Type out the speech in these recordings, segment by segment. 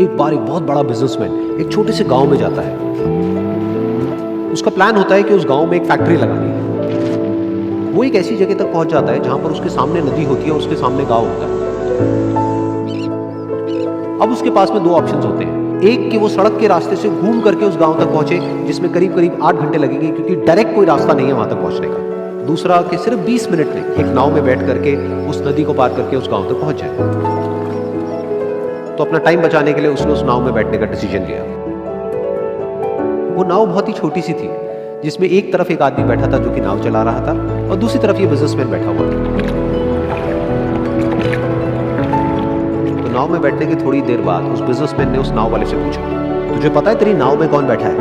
एक बार एक बहुत बड़ा बिजनेसमैन एक छोटे से गांव में जाता है। उसका प्लान होता है कि उस गांव में एक फैक्ट्री लगानी है। वो एक ऐसी जगह तक पहुंच जाता है जहां पर उसके सामने नदी होती है और उसके सामने गांव होता है। अब उसके पास में दो ऑप्शंस होते हैं। एक कि वो सड़क के रास्ते से घूम करके उस गांव तक पहुंचे, जिसमें करीब करीब 8 घंटे लगेंगे, क्योंकि डायरेक्ट कोई रास्ता नहीं है वहां तक पहुंचने का। दूसरा कि सिर्फ 20 मिनट में एक नाव में बैठ करके उस नदी को पार करके उस गांव तक पहुंच जाए। तो अपना टाइम बचाने के लिए उसने उस नाव में बैठने का डिसीजन लिया। वो नाव बहुत ही छोटी सी थी, जिसमें एक तरफ एक आदमी बैठा था जो कि नाव चला रहा था और दूसरी तरफ ये बिजनेसमैन बैठा हुआ था। तो नाव में बैठने की थोड़ी देर बाद उस बिजनेसमैन ने उस नाव वाले से पूछा, तुझे पता है तेरी नाव में कौन बैठा है?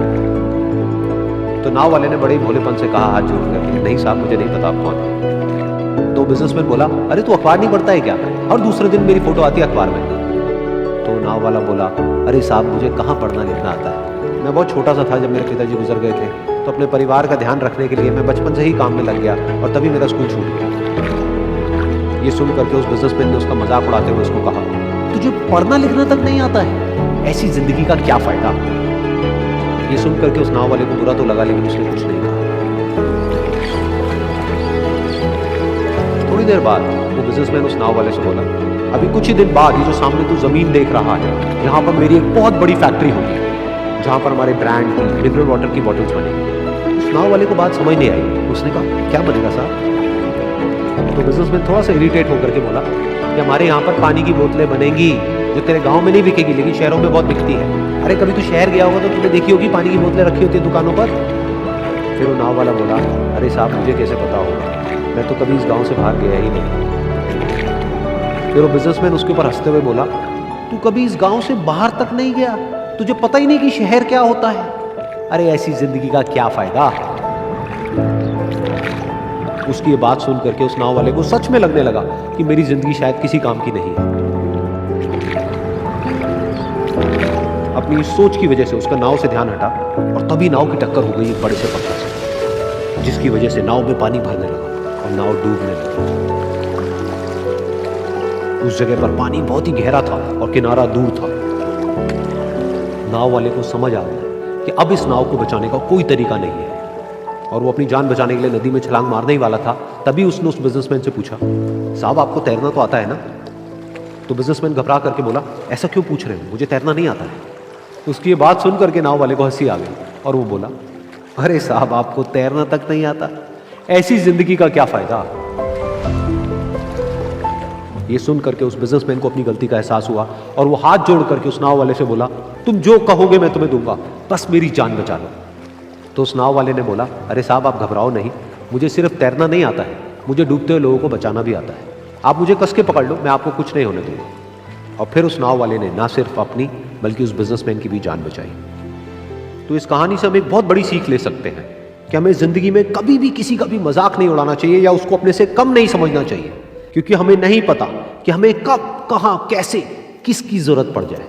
तो नाव वाले ने बड़े भोलेपन से कहा हाथ जोड़ करके, नहीं साहब मुझे नहीं पता आप कौन है। तो बिजनेसमैन बोला, अरे तू अखबार नहीं पढ़ता है क्या? और दूसरे दिन मेरी फोटो आती है अखबार में। तो नाव वाला बोला, अरे साहब मुझे कहाँ पढ़ना लिखना आता है, मैं बहुत छोटा सा था जब मेरे पिताजी गुजर गए थे, तो अपने परिवार का ध्यान रखने के लिए मैं बचपन से ही काम में लग गया और तभी मेरा स्कूल छूट गया। ये सुन करके उस बिजनेसमैन ने उसका मजाक उड़ाते हुए उसको कहा, तुझे पढ़ना लिखना तक नहीं आता है, ऐसी जिंदगी का क्या फायदा? ये सुन करके उस नाव वाले को बुरा तो लगा, लेकिन उसने कुछ नहीं कहा। थोड़ी देर बाद वो बिजनेसमैन उस नाव वाले से बोला, अभी कुछ ही दिन बाद ये जो सामने तू जमीन देख रहा है, यहाँ पर मेरी एक बहुत बड़ी फैक्ट्री होगी, जहाँ पर हमारे ब्रांड की मिनरल वाटर की बॉटल्स बनेगी। उस नाव वाले को बात समझ नहीं आई। उसने कहा, क्या बनेगा साहब? तो बिजनेसमैन थोड़ा सा इरिटेट होकर के बोला कि हमारे यहाँ पर पानी की बोतलें बनेंगी, जो तेरे गाँव में नहीं बिकेगी लेकिन शहरों में बहुत बिकती है। अरे कभी तू शहर गया होगा तो तुमने देखी होगी पानी की बोतलें रखी होती है दुकानों पर। फिर वो नाव वाला बोला, अरे साहब मुझे कैसे पता होगा, मैं तो कभी इस गाँव से बाहर गया ही नहीं। फिर वो बिजनेसमैन उसके ऊपर हंसते हुए बोला, तू कभी इस गांव से बाहर तक नहीं गया, तुझे पता ही नहीं कि शहर क्या होता है? अरे ऐसी जिंदगी का क्या फायदा? उसकी ये बात सुन करके उस नाव वाले को सच में लगने लगा कि मेरी जिंदगी शायद किसी काम की नहीं है। अपनी सोच की वजह से उसका नाव से ध्यान हटा और तभी नाव की टक्कर हो गई एक बड़े से पत्थर से, जिसकी वजह से नाव में पानी भरने लगा और नाव डूबने लगी। उस जगह पर पानी बहुत ही गहरा था और किनारा दूर था। नाव वाले को समझ आ गया कि अब इस नाव को बचाने का कोई तरीका नहीं है, और वो अपनी जान बचाने के लिए नदी में छलांग मारने ही वाला था। तभी उसने उस बिजनेसमैन से पूछा, साहब आपको तैरना तो आता है ना? तो बिजनेसमैन घबरा करके बोला, ऐसा क्यों पूछ रहे हो, मुझे तैरना नहीं आता है। उसकी ये बात सुन करके नाव वाले को हंसी आ गई और वो बोला, अरे साहब आपको तैरना तक नहीं आता, ऐसी जिंदगी का क्या फायदा? ये सुन करके उस बिजनेसमैन को अपनी गलती का एहसास हुआ और वो हाथ जोड़ करके उस नाव वाले से बोला, तुम जो कहोगे मैं तुम्हें दूंगा, बस मेरी जान बचा लो। तो उस नाव वाले ने बोला, अरे साहब आप घबराओ नहीं, मुझे सिर्फ तैरना नहीं आता है, मुझे डूबते हुए लोगों को बचाना भी आता है। आप मुझे कस के पकड़ लो, मैं आपको कुछ नहीं होने दूंगा। और फिर उस नाव वाले ने ना सिर्फ अपनी बल्कि उस बिजनेसमैन की भी जान बचाई। तो इस कहानी से हम एक बहुत बड़ी सीख ले सकते हैं कि हमें जिंदगी में कभी भी किसी का भी मजाक नहीं उड़ाना चाहिए या उसको अपने से कम नहीं समझना चाहिए, क्योंकि हमें नहीं पता कि हमें कब, कहां, कैसे, किसकी जरूरत पड़ जाए।